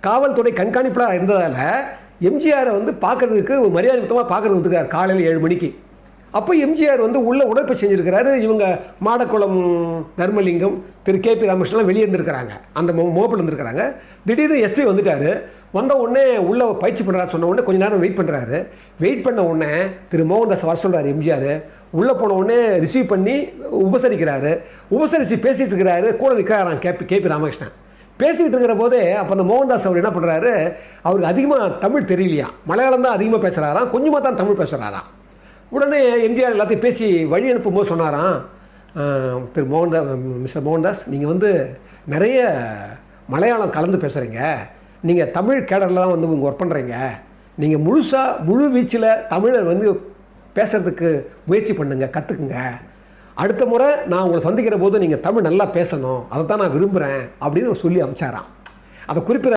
காவல்துறை கண்காணிப்பாளர் இருந்ததால் எம்ஜிஆரை வந்து பார்க்கறதுக்கு மரியாதை மொத்தமாக பார்க்கறதுக்கு வந்துருக்கார் காலையில் 7 மணிக்கு. அப்போ எம்ஜிஆர் வந்து உள்ள உடற்பயிற்சி செஞ்சுருக்கிறாரு. இவங்க மாடக்குளம் தர்மலிங்கம், திரு கே.பி. ராமகிருஷ்ணன் வெளியே இருந்திருக்கிறாங்க, அந்த மோப்பில் இருந்திருக்கிறாங்க. திடீர்னு எஸ்பி வந்துட்டார். வந்த உடனே உள்ளே பயிற்சி பண்ணுறாரு. சொன்ன உடனே கொஞ்சம் நேரம் வெயிட் பண்ணுறாரு. வெயிட் பண்ண உடனே திரு மோகன்தாஸ் வர சொல்கிறார் எம்ஜிஆர். உள்ளே போன உடனே ரிசீவ் பண்ணி உபசரிக்கிறாரு. உபசரித்து பேசிகிட்டு இருக்கிறாரு. கூட நிற்கிறாராம் கே.பி. ராமகிருஷ்ணன். பேசிக்கிட்டு இருக்கிற போதே அப்போ அந்த மோகன்தாஸ் அவர் என்ன பண்ணுறாரு, அவருக்கு அதிகமாக தமிழ் தெரியலையா, மலையாளம் தான் அதிகமாக பேசுகிறாராம், கொஞ்சமாக தான் தமிழ் பேசுகிறாராம். உடனே எம்ஜிஆர் எல்லாத்தையும் பேசி வழி அனுப்பும்போது சொன்னாராம், திரு மிஸ்டர் மோகன்தாஸ், நீங்கள் வந்து நிறைய மலையாளம் கலந்து பேசுகிறீங்க, நீங்கள் தமிழ் கேடரில் தான் வந்து இங்கே ஒர்க் பண்ணுறீங்க, நீங்கள் முழு வீச்சில் தமிழர் வந்து பேசுகிறதுக்கு முயற்சி பண்ணுங்க, கற்றுக்குங்க. அடுத்த முறை நான் உங்களை சந்திக்கிற போது நீங்கள் தமிழ் நல்லா பேசணும், அதை தான் நான் விரும்புகிறேன் அப்படின்னு சொல்லி அனுப்பிச்சாராம். அதை குறிப்பிட